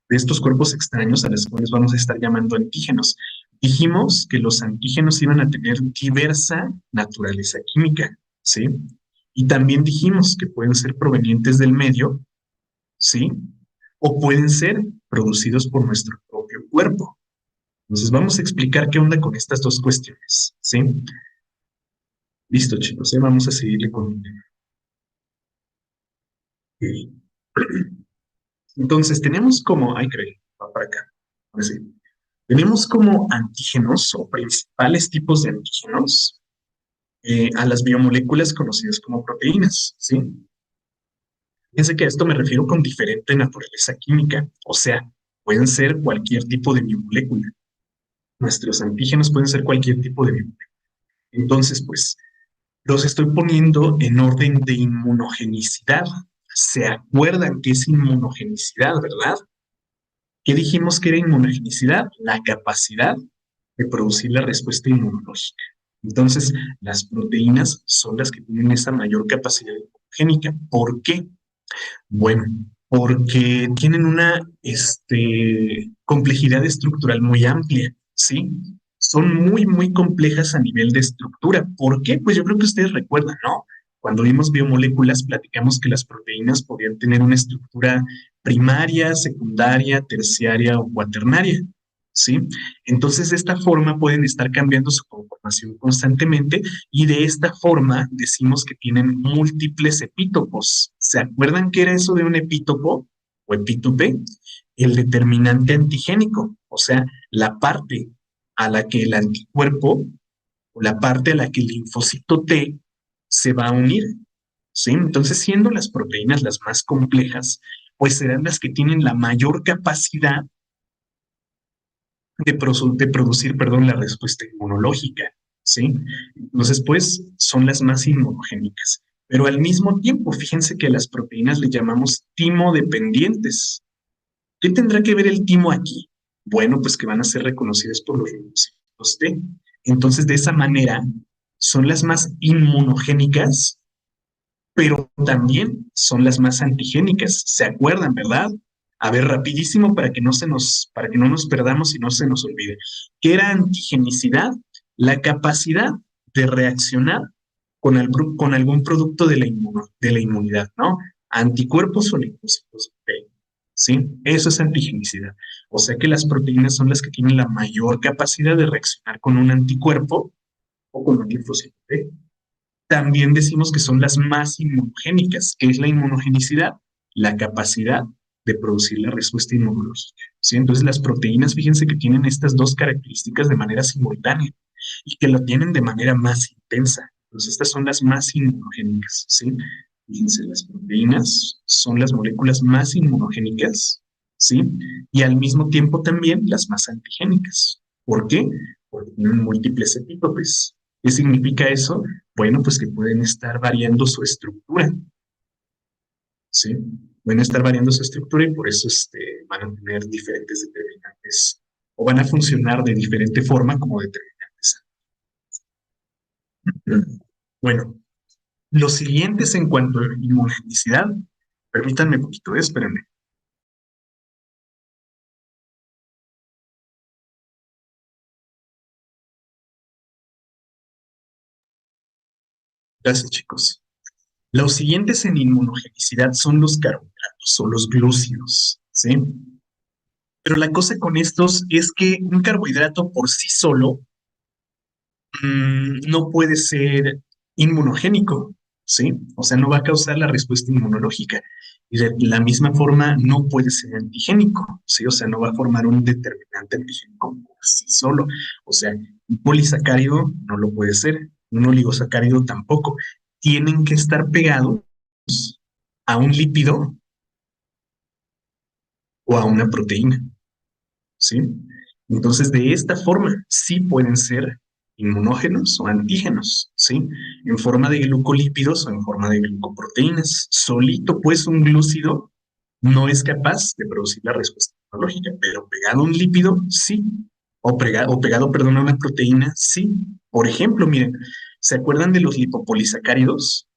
de estos cuerpos extraños a los cuales vamos a estar llamando antígenos. Dijimos que los antígenos iban a tener diversa naturaleza química, ¿sí? Y también dijimos que pueden ser provenientes del medio, ¿sí? O pueden ser producidos por nuestro propio cuerpo. Entonces vamos a explicar qué onda con estas dos cuestiones, ¿sí? Listo, chicos, vamos a seguirle con... eh, Entonces tenemos como... Ay, creí, va para acá. Ahora sí. Tenemos como antígenos o principales tipos de antígenos a las biomoléculas conocidas como proteínas, ¿sí? Fíjense que a esto me refiero con diferente naturaleza química, o sea, pueden ser cualquier tipo de biomolécula. Nuestros antígenos pueden ser cualquier tipo de biomolécula. Entonces, pues, los estoy poniendo en orden de inmunogenicidad. ¿Se acuerdan qué es inmunogenicidad, verdad? ¿Qué dijimos que era inmunogenicidad? La capacidad de producir la respuesta inmunológica. Entonces, las proteínas son las que tienen esa mayor capacidad inmunogénica. ¿Por qué? Bueno, porque tienen una complejidad estructural muy amplia, ¿sí? Son muy, muy complejas a nivel de estructura. ¿Por qué? Pues yo creo que ustedes recuerdan, ¿no? Cuando vimos biomoléculas, platicamos que las proteínas podían tener una estructura primaria, secundaria, terciaria o cuaternaria, ¿sí? Entonces, de esta forma pueden estar cambiando su conformación constantemente y de esta forma decimos que tienen múltiples epítopos. ¿Se acuerdan qué era eso de un epítopo o epítope? El determinante antigénico, o sea, la parte a la que el anticuerpo o la parte a la que el linfocito T se va a unir, ¿sí? Entonces, siendo las proteínas las más complejas, pues serán las que tienen la mayor capacidad de producir, perdón, la respuesta inmunológica, ¿sí? Entonces, pues, son las más inmunogénicas. Pero al mismo tiempo, fíjense que a las proteínas le llamamos timodependientes. ¿Qué tendrá que ver el timo aquí? Bueno, pues que van a ser reconocidas por los linfocitos T. Entonces, de esa manera, son las más inmunogénicas, pero también son las más antigénicas. ¿Se acuerdan, verdad? A ver, rapidísimo para que no nos perdamos y no se nos olvide. ¿Qué era antigenicidad? La capacidad de reaccionar con algún producto de la inmunidad, ¿no? Anticuerpos o linfocitos B, ¿sí? Eso es antigenicidad. O sea que las proteínas son las que tienen la mayor capacidad de reaccionar con un anticuerpo o con un linfocito B. También decimos que son las más inmunogénicas. ¿Qué es la inmunogenicidad? La capacidad de producir la respuesta inmunológica, ¿sí? Entonces las proteínas, fíjense que tienen estas dos características de manera simultánea y que lo tienen de manera más intensa. Entonces estas son las más inmunogénicas, ¿sí? Fíjense, las proteínas son las moléculas más inmunogénicas, ¿sí? Y al mismo tiempo también las más antigénicas. ¿Por qué? Porque tienen múltiples epítopes. ¿Qué significa eso? Bueno, pues que pueden estar variando su estructura, ¿sí? Pueden estar variando su estructura y por eso van a tener diferentes determinantes o van a funcionar de diferente forma como determinantes. Bueno, los siguientes en cuanto a inmunogenicidad, permítanme un poquito, espérenme. Gracias, chicos. Los siguientes en inmunogenicidad son los carbohidratos o los glúcidos, ¿sí? Pero la cosa con estos es que un carbohidrato por sí solo no puede ser inmunogénico, ¿sí? O sea, no va a causar la respuesta inmunológica. Y de la misma forma no puede ser antigénico, ¿sí? O sea, no va a formar un determinante antigénico por sí solo. O sea, un polisacárido no lo puede ser, un oligosacárido tampoco. Tienen que estar pegados a un lípido o a una proteína, ¿sí? Entonces, de esta forma, sí pueden ser inmunógenos o antígenos, ¿sí? En forma de glucolípidos o en forma de glucoproteínas. Solito, pues, un glúcido no es capaz de producir la respuesta inmunológica, pero pegado a un lípido, sí. O pegado, perdón, a una proteína, sí. Por ejemplo, miren, ¿se acuerdan de los lipopolisacáridos?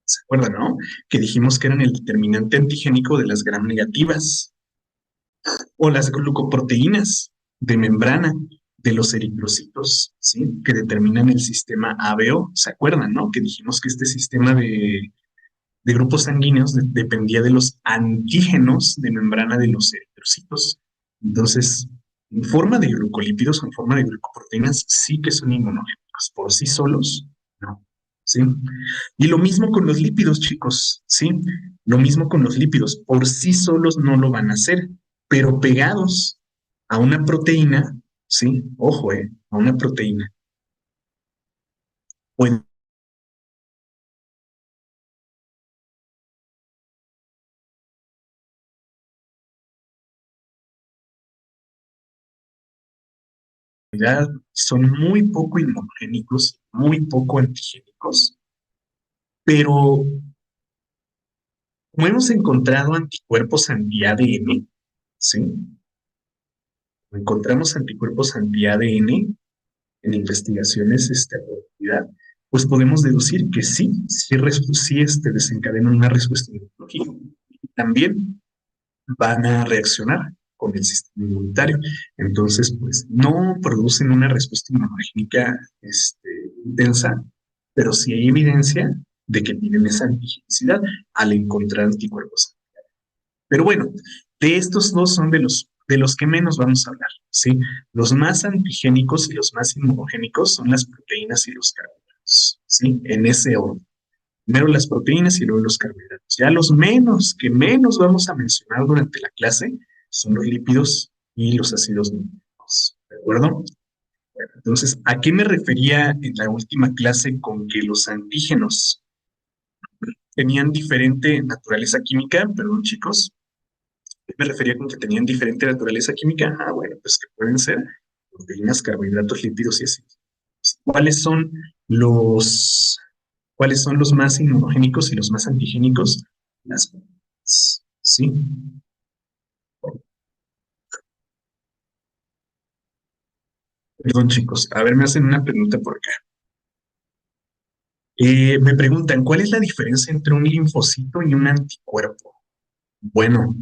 ¿Se acuerdan, no? Que dijimos que eran el determinante antigénico de las gram negativas. o las glucoproteínas de membrana de los eritrocitos, ¿sí? Que determinan el sistema ABO. ¿Se acuerdan, no? Que dijimos que este sistema de grupos sanguíneos dependía de los antígenos de membrana de los eritrocitos. Entonces, en forma de glucolípidos o en forma de glucoproteínas, sí que son inmunogénicos. Por sí solos, no. ¿Sí? Y lo mismo con los lípidos, chicos, ¿sí? Lo mismo con los lípidos. Por sí solos no lo van a hacer, pero pegados a una proteína, ¿sí? Ojo, a una proteína, pueden son muy poco inmunogénicos, muy poco antigénicos, pero como hemos encontrado anticuerpos anti-ADN, ¿sí? Encontramos anticuerpos anti-ADN en investigaciones a profundidad, pues podemos deducir que sí, sí desencadenan una respuesta inmunológica. También van a reaccionar con el sistema inmunitario. Entonces, pues no producen una respuesta inmunológica intensa, pero sí hay evidencia de que tienen esa antigenicidad al encontrar anticuerpos. Pero bueno, de estos dos son de los que menos vamos a hablar, ¿sí? Los más antigénicos y los más inmunogénicos son las proteínas y los carbohidratos, ¿sí? En ese orden. Primero las proteínas y luego los carbohidratos. Ya los que menos vamos a mencionar durante la clase son los lípidos y los ácidos nucleicos. ¿De acuerdo? Bueno, entonces, ¿a qué me refería en la última clase con que los antígenos tenían diferente naturaleza química? Perdón, chicos. Me refería con que tenían diferente naturaleza química. Ah, bueno, pues que pueden ser proteínas, carbohidratos, lípidos y ácidos. ¿Cuáles son los ¿Cuáles son los más inmunogénicos y los más antigénicos? Las proteínas. Sí. Perdón, chicos. A ver, me hacen una pregunta por acá. Me preguntan, ¿cuál es la diferencia entre un linfocito y un anticuerpo? Bueno,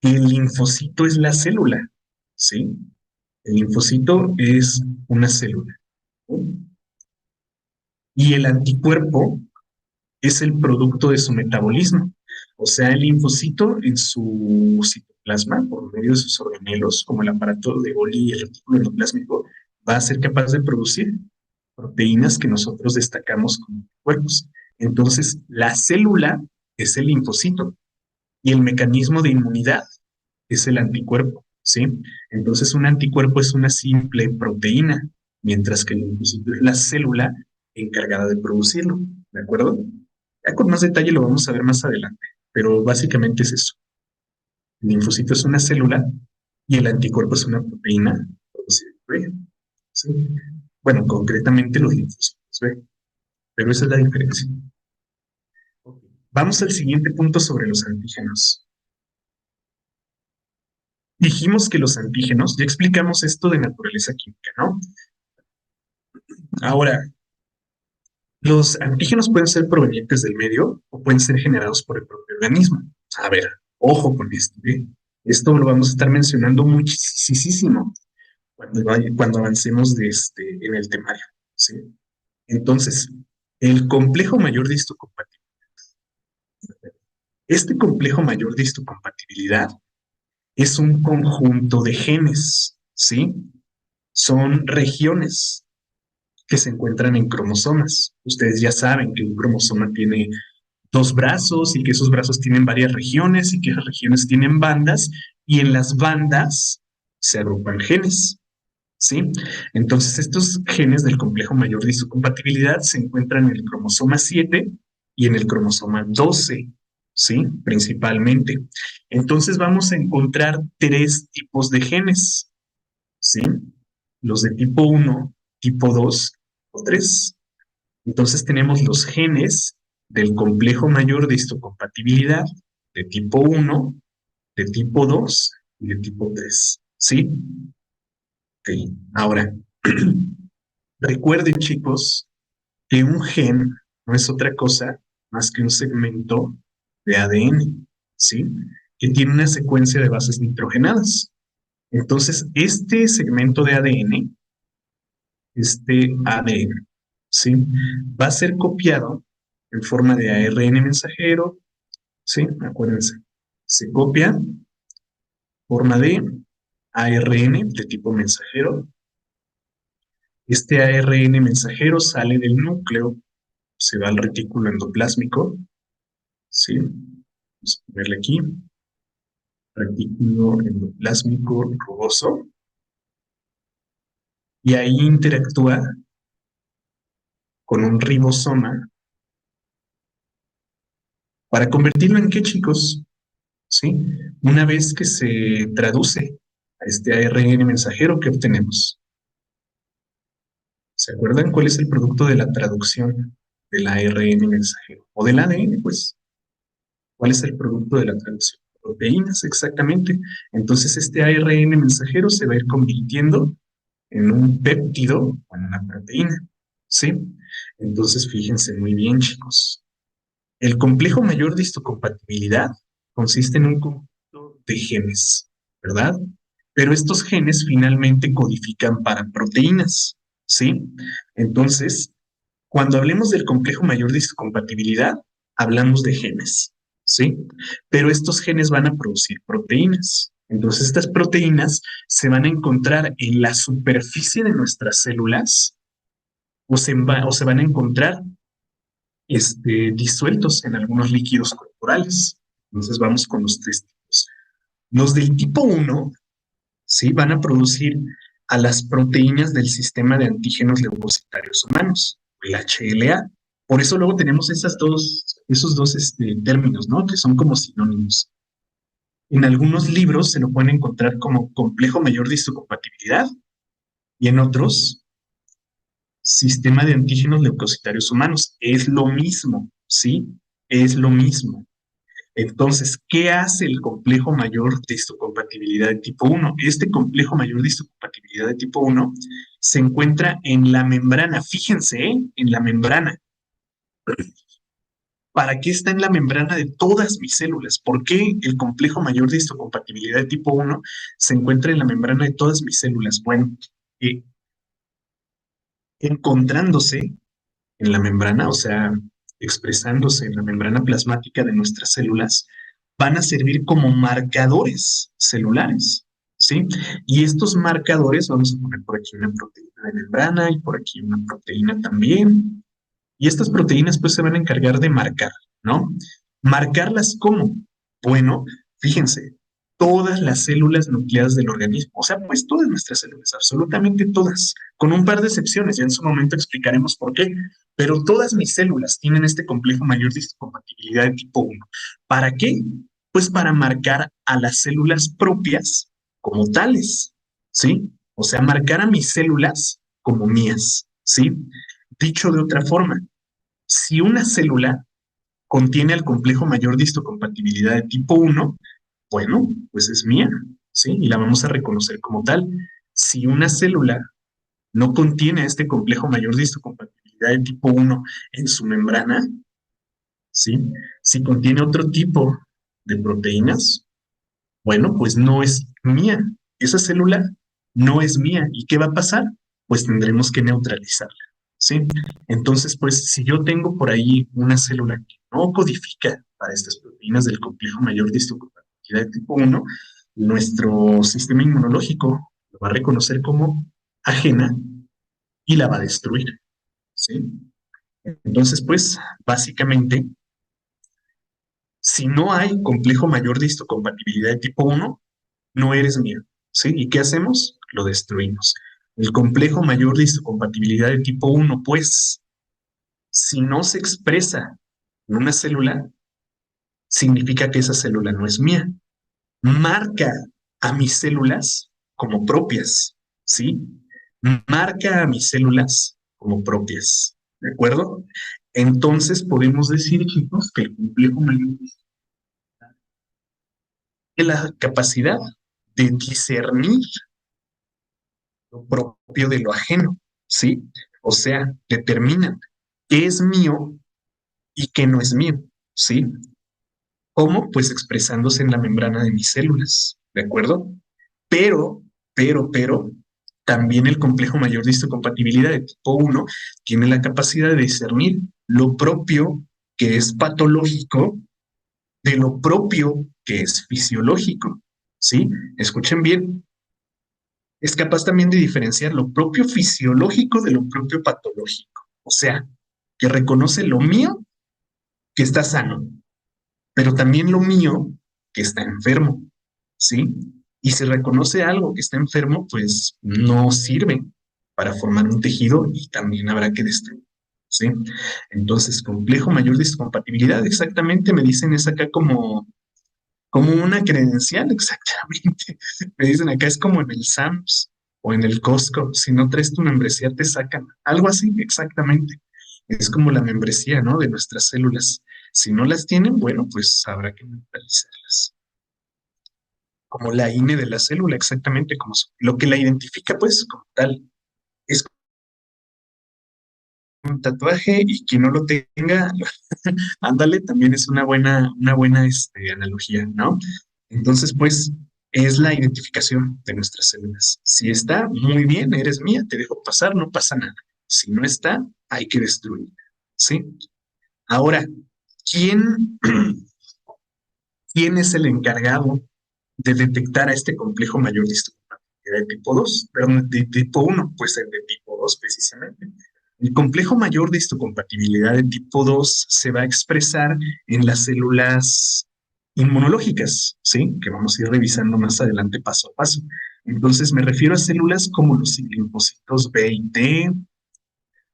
el linfocito es la célula, ¿sí? El linfocito es una célula, ¿no? Y el anticuerpo es el producto de su metabolismo. O sea, el linfocito en su citoplasma, por medio de sus organelos, como el aparato de Golgi y el retículo endoplásmico, va a ser capaz de producir proteínas que nosotros destacamos como anticuerpos. Entonces, la célula es el linfocito y el mecanismo de inmunidad es el anticuerpo, ¿sí? Entonces, un anticuerpo es una simple proteína, mientras que el linfocito es la célula encargada de producirlo, ¿de acuerdo? Ya con más detalle lo vamos a ver más adelante, pero básicamente es eso. El linfocito es una célula y el anticuerpo es una proteína producida por ella, ¿sí? Bueno, concretamente los linfocitos B, pero esa es la diferencia. Vamos al siguiente punto sobre los antígenos. Dijimos que los antígenos, ya explicamos esto de naturaleza química, ¿no? Ahora, los antígenos pueden ser provenientes del medio o pueden ser generados por el propio organismo. A ver, ojo con esto, ¿eh? Esto lo vamos a estar mencionando muchísimo cuando avancemos en el temario, ¿sí? Entonces, el complejo mayor de histocompatibilidad. Este complejo mayor de histocompatibilidad es un conjunto de genes, ¿sí? Son regiones que se encuentran en cromosomas. Ustedes ya saben que un cromosoma tiene dos brazos y que esos brazos tienen varias regiones y que esas regiones tienen bandas y en las bandas se agrupan genes, ¿sí? Entonces estos genes del complejo mayor de histocompatibilidad se encuentran en el cromosoma 7 y en el cromosoma 12, ¿sí? Principalmente. Entonces vamos a encontrar tres tipos de genes, ¿sí? Los de tipo 1, tipo 2 o 3. Entonces tenemos los genes del complejo mayor de histocompatibilidad de tipo 1, de tipo 2 y de tipo 3. ¿Sí? Ok. Ahora, recuerden, chicos, que un gen no es otra cosa más que un segmento de ADN, ¿sí? Que tiene una secuencia de bases nitrogenadas. Entonces, este segmento de ADN, este ADN, ¿sí? Va a ser copiado en forma de ARN mensajero, ¿sí? Acuérdense, se copia en forma de ARN de tipo mensajero. Este ARN mensajero sale del núcleo, se va al retículo endoplásmico, ¿sí? Vamos a ponerle aquí, retículo endoplásmico rugoso, y ahí interactúa con un ribosoma para convertirlo en qué, chicos, ¿sí? Una vez que se traduce a este ARN mensajero, ¿qué obtenemos? ¿Se acuerdan cuál es el producto de la traducción del ARN mensajero? O del ADN, pues. ¿Cuál es el producto de la traducción? Proteínas, exactamente. Entonces, este ARN mensajero se va a ir convirtiendo en un péptido o en una proteína, ¿sí? Entonces, fíjense muy bien, chicos. El complejo mayor de histocompatibilidad consiste en un conjunto de genes, ¿verdad? Pero estos genes finalmente codifican para proteínas, ¿sí? Entonces, cuando hablemos del complejo mayor de histocompatibilidad, hablamos de genes, ¿sí? Pero estos genes van a producir proteínas. Entonces, estas proteínas se van a encontrar en la superficie de nuestras células o se van a encontrar disueltos en algunos líquidos corporales. Entonces vamos con los tres tipos. Los del tipo uno, ¿sí? Van a producir a las proteínas del sistema de antígenos leucocitarios humanos, el HLA. Por eso luego tenemos esos dos términos, ¿no? Que son como sinónimos. En algunos libros se lo pueden encontrar como complejo mayor de histocompatibilidad y en otros sistema de antígenos leucocitarios humanos. Es lo mismo, ¿sí? Es lo mismo. Entonces, ¿qué hace el complejo mayor de histocompatibilidad de tipo uno? Este complejo mayor de histocompatibilidad de tipo uno se encuentra en la membrana. Fíjense, ¿eh? En la membrana. ¿Para qué está en la membrana de todas mis células? ¿Por qué el complejo mayor de histocompatibilidad de tipo uno se encuentra en la membrana de todas mis células? Bueno, eh, encontrándose en la membrana, o sea, expresándose en la membrana plasmática de nuestras células, van a servir como marcadores celulares, ¿sí? Y estos marcadores, vamos a poner por aquí una proteína de membrana y por aquí una proteína también, y estas proteínas pues se van a encargar de marcar, ¿no? ¿Marcarlas cómo? Bueno, fíjense, todas las células nucleadas del organismo, o sea, pues todas nuestras células, absolutamente todas, con un par de excepciones, ya en su momento explicaremos por qué, pero todas mis células tienen este complejo mayor de histocompatibilidad de tipo uno. ¿Para qué? Pues para marcar a las células propias como tales, ¿sí? O sea, marcar a mis células como mías, ¿sí? Dicho de otra forma, si una célula contiene el complejo mayor de histocompatibilidad de tipo uno, bueno, pues es mía, ¿sí? Y la vamos a reconocer como tal. Si una célula no contiene este complejo mayor de histocompatibilidad de tipo uno en su membrana, ¿sí? Si contiene otro tipo de proteínas, bueno, pues no es mía. Esa célula no es mía. ¿Y qué va a pasar? Pues tendremos que neutralizarla, ¿sí? Entonces, pues si yo tengo por ahí una célula que no codifica para estas proteínas del complejo mayor de histocompatibilidad de tipo uno, nuestro sistema inmunológico lo va a reconocer como ajena y la va a destruir, ¿sí? Entonces, pues, básicamente, si no hay complejo mayor de histocompatibilidad de tipo uno, no eres mío, ¿sí? ¿Y qué hacemos? Lo destruimos. El complejo mayor de histocompatibilidad de tipo uno, pues, si no se expresa en una célula, significa que esa célula no es mía. Marca a mis células como propias, ¿sí? Marca a mis células como propias, ¿de acuerdo? Entonces podemos decir, chicos, que el complejo mayor es la capacidad de discernir lo propio de lo ajeno, ¿sí? O sea, determinan qué es mío y qué no es mío, ¿sí? ¿Cómo? Pues expresándose en la membrana de mis células, ¿de acuerdo? Pero pero, también el complejo mayor de histocompatibilidad de tipo 1 tiene la capacidad de discernir lo propio que es patológico de lo propio que es fisiológico, ¿sí? Escuchen bien, es capaz también de diferenciar lo propio fisiológico de lo propio patológico, o sea, que reconoce lo mío que está sano, pero también lo mío que está enfermo, ¿sí? Y si reconoce algo que está enfermo, pues no sirve para formar un tejido y también habrá que destruir, ¿sí? Entonces, complejo mayor de compatibilidad, exactamente me dicen es acá como una credencial, exactamente. Me dicen acá es como en el Sams o en el Costco, si no traes tu membresía te sacan, algo así, exactamente. Es como la membresía, ¿no? De nuestras células. Si no las tienen, bueno, pues habrá que mentalizarlas. Como la INE de la célula, exactamente, como lo que la identifica, pues, como tal. Es un tatuaje y quien no lo tenga, ándale, también es una buena analogía, ¿no? Entonces, pues, es la identificación de nuestras células. Si está, muy bien, eres mía, te dejo pasar, no pasa nada. Si no está, hay que destruirla, ¿sí? Ahora, ¿quién, quién es el encargado de detectar a este complejo mayor de histocompatibilidad de tipo 2, perdón, de tipo 1, pues el de tipo 2 precisamente? El complejo mayor de histocompatibilidad de tipo 2 se va a expresar en las células inmunológicas, ¿sí? Que vamos a ir revisando más adelante paso a paso. Entonces me refiero a células como los linfocitos B y T,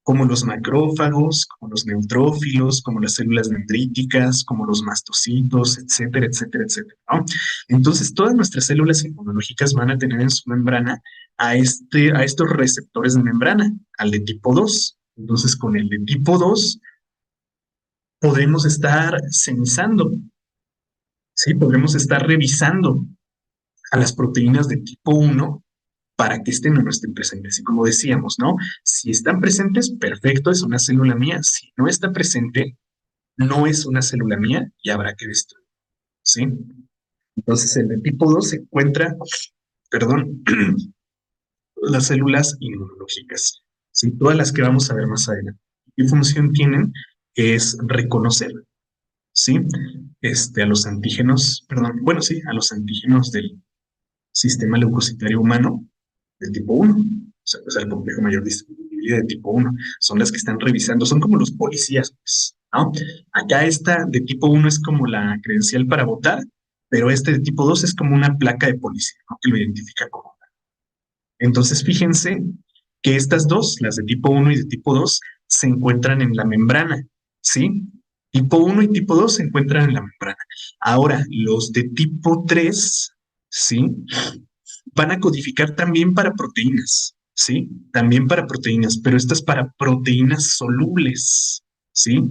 como los macrófagos, como los neutrófilos, como las células dendríticas, como los mastocitos, etcétera, etcétera, etcétera, ¿no? Entonces, todas nuestras células inmunológicas van a tener en su membrana a estos receptores de membrana, al de tipo 2. Entonces, con el de tipo 2 podemos estar sensando, ¿sí? Podremos estar revisando a las proteínas de tipo 1 para que estén o no estén presentes. Y como decíamos, ¿no? Si están presentes, perfecto, es una célula mía. Si no está presente, no es una célula mía y habrá que destruir, ¿sí? Entonces, en el tipo 2 se encuentra, perdón, las células inmunológicas, ¿sí? Todas las que vamos a ver más adelante. ¿Qué función tienen? Es reconocer, ¿sí? A los antígenos, perdón, bueno, sí, a los antígenos del sistema leucocitario humano de tipo 1, o sea, el complejo mayor distribuibilidad de tipo 1, son las que están revisando, son como los policías, pues, ¿no? Acá esta de tipo 1 es como la credencial para votar, pero este de tipo 2 es como una placa de policía, ¿no? Que lo identifica como tal. Entonces, fíjense que estas dos, las de tipo 1 y de tipo 2, se encuentran en la membrana, ¿sí? Tipo 1 y tipo 2 se encuentran en la membrana. Ahora, los de tipo 3, ¿sí? Van a codificar también para proteínas, ¿sí? También para proteínas, pero estas para proteínas solubles, ¿sí?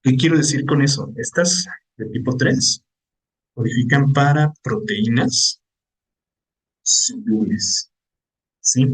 ¿Qué quiero decir con eso? Estas de tipo 3 codifican para proteínas solubles, ¿sí?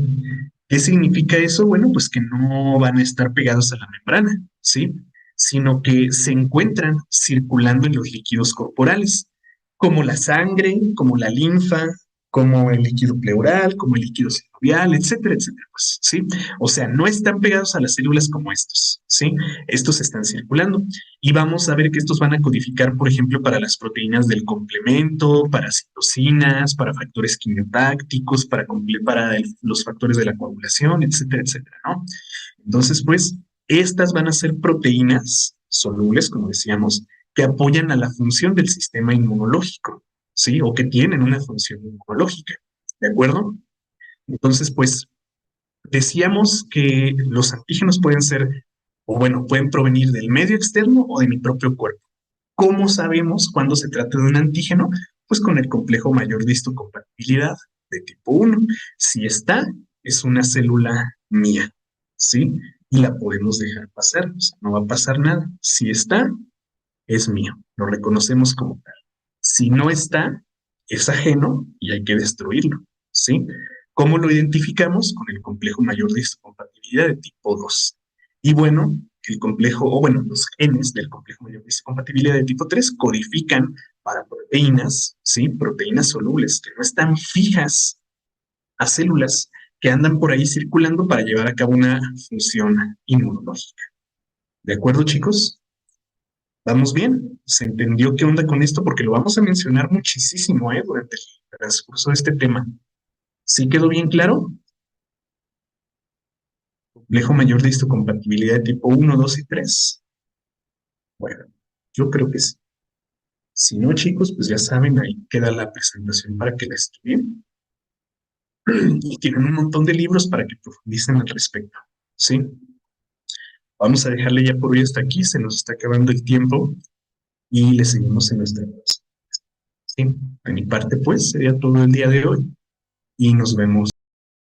¿Qué significa eso? Bueno, pues que no van a estar pegados a la membrana, ¿sí? Sino que se encuentran circulando en los líquidos corporales, como la sangre, como la linfa, como el líquido pleural, como el líquido sinovial, etcétera, etcétera, pues, ¿sí? O sea, no están pegados a las células como estos, ¿sí? Estos están circulando. Y vamos a ver que estos van a codificar, por ejemplo, para las proteínas del complemento, para citocinas, para factores quimiotácticos, para los factores de la coagulación, etcétera, etcétera, ¿no? Entonces, pues, estas van a ser proteínas solubles, como decíamos, que apoyan a la función del sistema inmunológico, ¿sí? O que tienen una función inmunológica, ¿de acuerdo? Entonces, pues, decíamos que los antígenos pueden ser, o bueno, pueden provenir del medio externo o de mi propio cuerpo. ¿Cómo sabemos cuándo se trata de un antígeno? Pues con el complejo mayor de histocompatibilidad de tipo 1. Si está, es una célula mía, ¿sí? Y la podemos dejar pasar, o sea, no va a pasar nada. Si está, es mío, lo reconocemos como tal. Si no está, es ajeno y hay que destruirlo, ¿sí? ¿Cómo lo identificamos? Con el complejo mayor de histocompatibilidad de tipo 2. Y bueno, el complejo, o bueno, los genes del complejo mayor de histocompatibilidad de tipo 3 codifican para proteínas, ¿sí? Proteínas solubles que no están fijas a células que andan por ahí circulando para llevar a cabo una función inmunológica. ¿De acuerdo, chicos? ¿Vamos bien? ¿Se entendió qué onda con esto? Porque lo vamos a mencionar muchísimo, durante el transcurso de este tema. ¿Sí quedó bien claro? Complejo mayor de histocompatibilidad de tipo 1, 2 y 3. Bueno, yo creo que sí. Si no, chicos, pues ya saben, ahí queda la presentación para que la estudien. Y tienen un montón de libros para que profundicen al respecto. ¿Sí? Vamos a dejarle ya por hoy hasta aquí, se nos está acabando el tiempo y le seguimos en nuestra próxima. Sí, de mi parte, pues, sería todo el día de hoy y nos vemos.